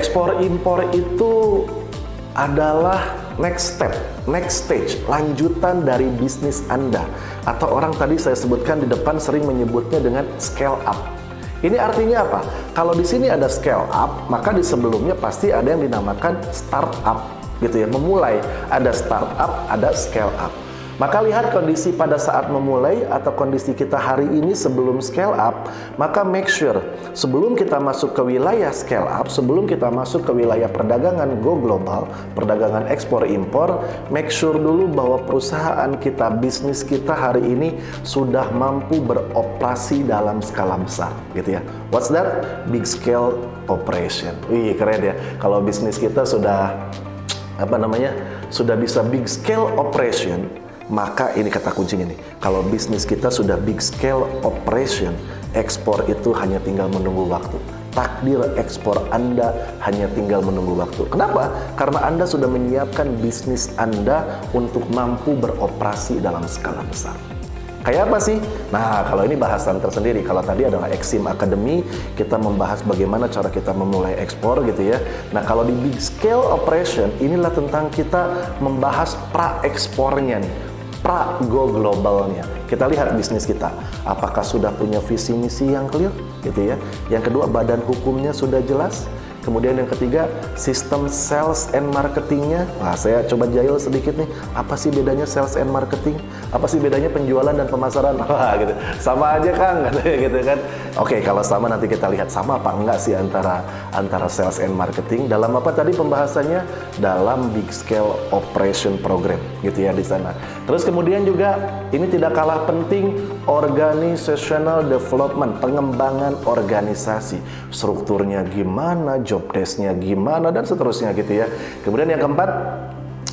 Ekspor impor itu adalah next step, next stage, lanjutan dari bisnis Anda. Atau orang tadi saya sebutkan di depan sering menyebutnya dengan scale up. Ini artinya apa? Kalau di sini ada scale up, maka di sebelumnya pasti ada yang dinamakan startup, gitu ya. Memulai, ada startup, ada scale up. Maka lihat kondisi pada saat memulai atau kondisi kita hari ini sebelum scale up, maka make sure sebelum kita masuk ke wilayah scale up, sebelum kita masuk ke wilayah perdagangan go global, perdagangan ekspor impor, make sure dulu bahwa perusahaan kita, bisnis kita hari ini sudah mampu beroperasi dalam skala besar, gitu ya. What's that? Big scale operation. Wih, keren ya. Kalau bisnis kita sudah sudah bisa big scale operation, maka ini kata kuncinya nih, kalau bisnis kita sudah big scale operation, ekspor itu hanya tinggal menunggu waktu. Takdir ekspor Anda hanya tinggal menunggu waktu. Kenapa? Karena Anda sudah menyiapkan bisnis Anda untuk mampu beroperasi dalam skala besar. Kayak apa sih? Nah, kalau ini bahasan tersendiri. Kalau tadi adalah Exim Academy, kita membahas bagaimana cara kita memulai ekspor gitu ya. Nah, kalau di big scale operation, inilah tentang kita membahas pra-ekspornya nih, pra-go globalnya. Kita lihat bisnis kita, apakah sudah punya visi misi yang clear gitu ya. Yang kedua, badan hukumnya sudah jelas. Kemudian yang ketiga, sistem sales and marketingnya. Nah, saya coba jahil sedikit nih. Apa sih bedanya sales and marketing? Apa sih bedanya penjualan dan pemasaran? Wah, gitu. Sama aja Kang, gitu kan. Oke, kalau sama nanti kita lihat sama apa enggak sih antara sales and marketing. Dalam apa tadi pembahasannya? Dalam big scale operation program, gitu ya di sana. Terus kemudian juga ini tidak kalah penting, organizational development, pengembangan organisasi. Strukturnya gimana, job desk-nya gimana, dan seterusnya gitu ya. Kemudian yang keempat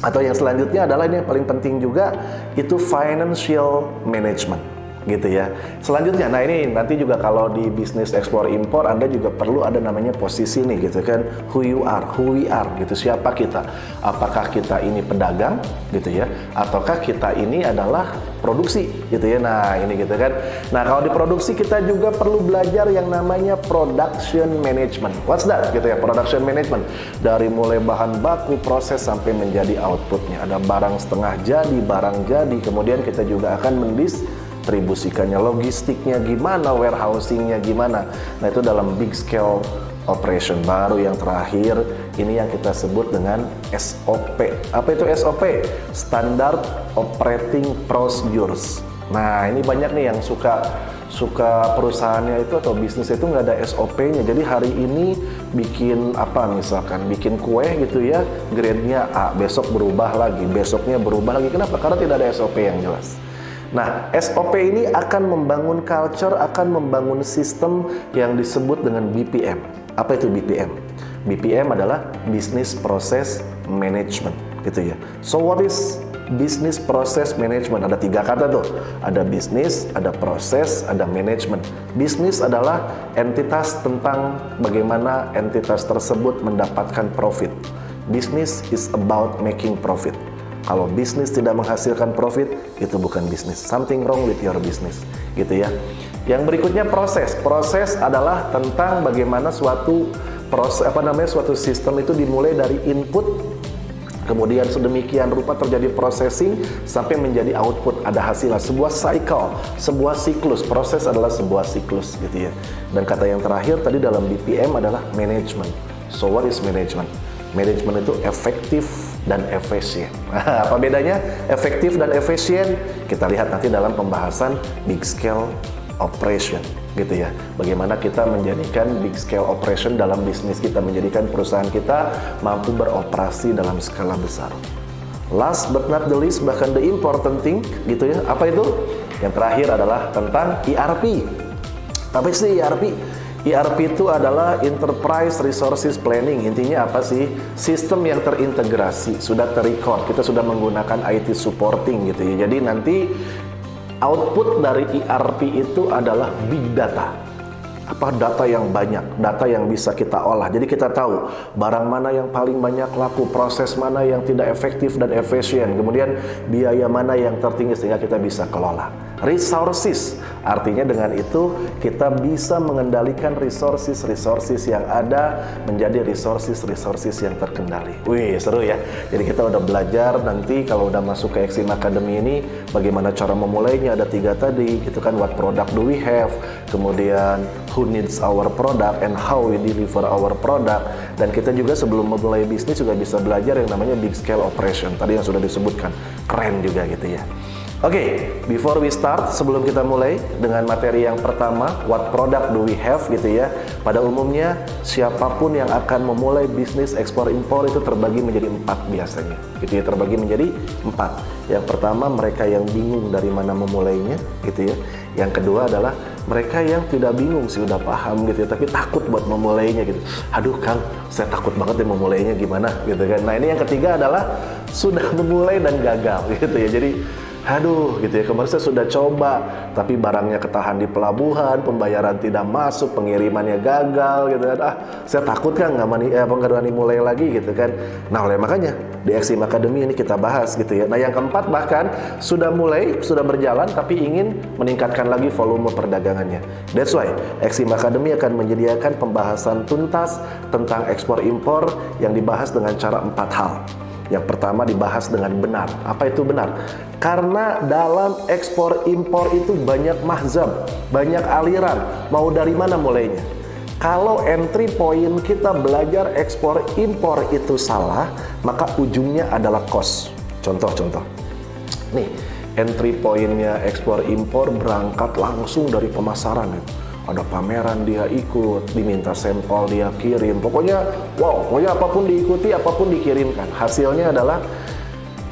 atau yang selanjutnya adalah ini yang paling penting juga, itu financial management gitu ya. Selanjutnya, nah ini nanti juga kalau di bisnis ekspor impor Anda juga perlu ada namanya posisi nih gitu kan, who you are, who we are gitu, siapa kita, apakah kita ini pedagang gitu ya, ataukah kita ini adalah produksi gitu ya. Nah ini gitu kan. Nah kalau di produksi kita juga perlu belajar yang namanya production management. What's that gitu ya, production management, dari mulai bahan baku, proses sampai menjadi outputnya. Ada barang setengah jadi, barang jadi, kemudian kita juga akan mendistribusikannya, logistiknya gimana, warehousingnya gimana. Nah itu dalam big scale operation. Baru yang terakhir, ini yang kita sebut dengan SOP. Apa itu SOP? Standard Operating Procedures. Nah ini banyak nih yang suka perusahaannya itu atau bisnis itu nggak ada SOP-nya. Jadi hari ini bikin apa, misalkan bikin kue gitu ya, grade-nya A, besok berubah lagi, besoknya berubah lagi. Kenapa? Karena tidak ada SOP yang jelas. Nah, SOP ini akan membangun culture, akan membangun sistem yang disebut dengan BPM. Apa itu BPM? BPM adalah Business Process Management, gitu ya. So what is Business Process Management? Ada 3 kata tuh. Ada bisnis, ada proses, ada manajemen. Bisnis adalah entitas tentang bagaimana entitas tersebut mendapatkan profit. Business is about making profit. Kalau bisnis tidak menghasilkan profit, itu bukan bisnis. Something wrong with your business, gitu ya. Yang berikutnya proses. Proses adalah tentang bagaimana suatu sistem itu dimulai dari input, kemudian sedemikian rupa terjadi processing sampai menjadi output, ada hasilnya. Sebuah cycle, sebuah siklus. Proses adalah sebuah siklus, gitu ya. Dan kata yang terakhir tadi dalam BPM adalah management. So what is management? Management itu efektif dan efisien. Apa bedanya efektif dan efisien? Kita lihat nanti dalam pembahasan big scale operation, gitu ya. Bagaimana kita menjadikan big scale operation dalam bisnis kita, menjadikan perusahaan kita mampu beroperasi dalam skala besar. Last but not the least, bahkan the important thing, gitu ya. Apa itu? Yang terakhir adalah tentang ERP. Apa sih ERP? ERP itu adalah Enterprise Resources Planning. Intinya apa sih? Sistem yang terintegrasi, sudah terrecord, kita sudah menggunakan IT supporting gitu ya. Jadi nanti output dari ERP itu adalah big data. Apa data yang banyak, data yang bisa kita olah. Jadi kita tahu barang mana yang paling banyak laku, proses mana yang tidak efektif dan efisien, kemudian biaya mana yang tertinggi sehingga kita bisa kelola. resources. Artinya dengan itu kita bisa mengendalikan resources yang ada menjadi resources yang terkendali. Wih, seru ya. Jadi kita udah belajar nanti kalau udah masuk ke Exim Academy ini bagaimana cara memulainya. Ada 3 tadi gitu kan, what product do we have, kemudian who needs our product and how we deliver our product. Dan kita juga sebelum memulai bisnis juga bisa belajar yang namanya big scale operation tadi yang sudah disebutkan. Keren juga gitu ya. Oke, before we start, sebelum kita mulai dengan materi yang pertama, what product do we have gitu ya. Pada umumnya, siapapun yang akan memulai bisnis ekspor impor itu terbagi menjadi 4 biasanya. Gitu ya, terbagi menjadi 4. Yang pertama, mereka yang bingung dari mana memulainya gitu ya. Yang kedua adalah mereka yang tidak bingung sih, udah paham gitu ya, tapi takut buat memulainya gitu. Aduh Kang, saya takut banget ya memulainya gimana gitu kan. Nah ini yang ketiga adalah sudah memulai dan gagal gitu ya. Jadi aduh gitu ya, kemarin saya sudah coba tapi barangnya ketahan di pelabuhan, pembayaran tidak masuk, pengirimannya gagal gitu kan. Saya takut kan nggak berani mulai lagi gitu kan. Nah oleh makanya di Exim Academy ini kita bahas gitu ya. Nah yang keempat bahkan sudah mulai, sudah berjalan tapi ingin meningkatkan lagi volume perdagangannya. That's why Exim Academy akan menyediakan pembahasan tuntas tentang ekspor impor yang dibahas dengan cara 4 hal. Yang pertama dibahas dengan benar. Apa itu benar? Karena dalam ekspor impor itu banyak mahzab, banyak aliran. Mau dari mana mulainya? Kalau entry point kita belajar ekspor impor itu salah, maka ujungnya adalah cost. Contoh. Nih, entry pointnya ekspor impor berangkat langsung dari pemasaran. Ada pameran dia ikut, diminta sampel dia kirim, pokoknya apapun diikuti, apapun dikirimkan. Hasilnya adalah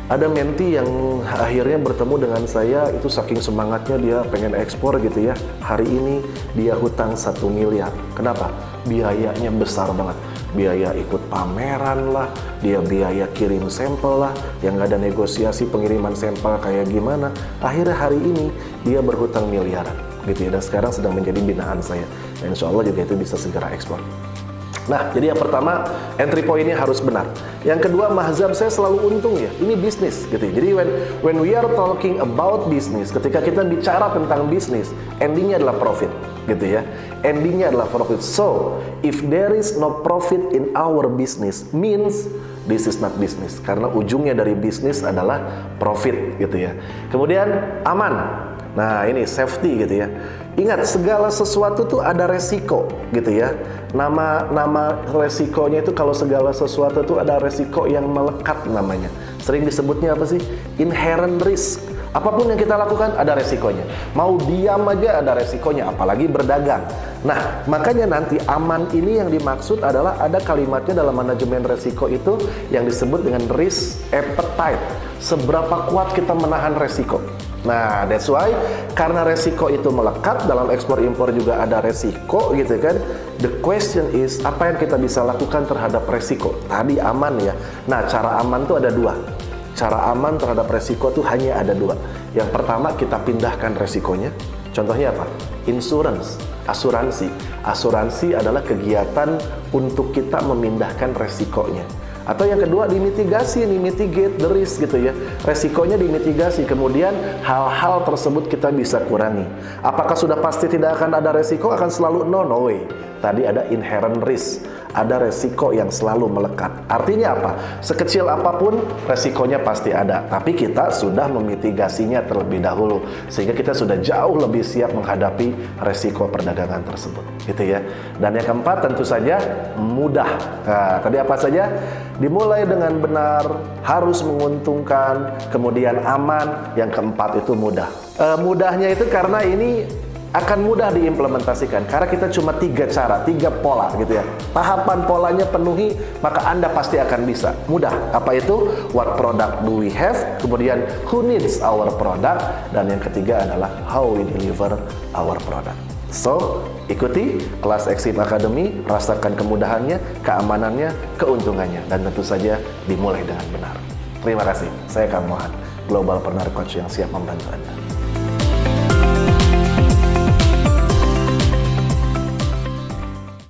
ada menti yang akhirnya bertemu dengan saya, itu saking semangatnya dia pengen ekspor gitu ya. Hari ini dia hutang 1 miliar. Kenapa? Biayanya besar banget. Biaya ikut pameran lah, dia biaya kirim sampel lah, yang nggak ada negosiasi pengiriman sampel kayak gimana. Akhirnya hari ini dia berhutang miliaran gitu ya, dan sekarang sedang menjadi binaan saya. Dan insya Allah juga itu bisa segera ekspor. Nah, jadi yang pertama, entry point-nya harus benar. Yang kedua, mahzab saya selalu untung ya. Ini bisnis gitu ya. Jadi when we are talking about business, ketika kita bicara tentang bisnis, endingnya adalah profit gitu ya. Endingnya adalah profit. So, if there is no profit in our business, means this is not business. Karena ujungnya dari bisnis adalah profit gitu ya. Kemudian aman. Nah ini safety gitu ya. Ingat, segala sesuatu tuh ada resiko gitu ya. Nama resikonya itu, kalau segala sesuatu tuh ada resiko yang melekat namanya. Sering disebutnya apa sih? Inherent risk. Apapun yang kita lakukan ada resikonya. Mau diam aja ada resikonya, apalagi berdagang. Nah, makanya nanti aman ini yang dimaksud adalah ada kalimatnya dalam manajemen resiko itu yang disebut dengan risk appetite. Seberapa kuat kita menahan resiko. Nah, that's why karena resiko itu melekat, dalam ekspor impor juga ada resiko gitu kan. The question is, apa yang kita bisa lakukan terhadap resiko? Tadi aman ya. Nah, cara aman tuh ada 2. Cara aman terhadap resiko tuh hanya ada 2. Yang pertama, kita pindahkan resikonya. Contohnya apa? Insurance, asuransi. Asuransi adalah kegiatan untuk kita memindahkan resikonya. Atau yang kedua, dimitigasi, mitigate the risk gitu ya. Resikonya dimitigasi, kemudian hal-hal tersebut kita bisa kurangi. Apakah sudah pasti tidak akan ada resiko? Akan selalu no way. Tadi ada inherent risk, ada resiko yang selalu melekat. Artinya apa? Sekecil apapun resikonya pasti ada, tapi kita sudah memitigasinya terlebih dahulu, sehingga kita sudah jauh lebih siap menghadapi resiko perdagangan tersebut gitu ya. Dan yang keempat tentu saja mudah. Nah, tadi apa saja? Dimulai dengan benar, harus menguntungkan, kemudian aman, yang keempat itu mudah. Mudahnya itu karena ini akan mudah diimplementasikan karena kita cuma 3 cara, 3 pola gitu ya. Tahapan polanya penuhi, maka Anda pasti akan bisa. Mudah. Apa itu? What product do we have? Kemudian who needs our product? Dan yang ketiga adalah how we deliver our product. So, ikuti kelas Exim Academy, rasakan kemudahannya, keamanannya, keuntungannya, dan tentu saja dimulai dengan benar. Terima kasih. Saya Kang Mohan, Global Partner Coach yang siap membantu Anda.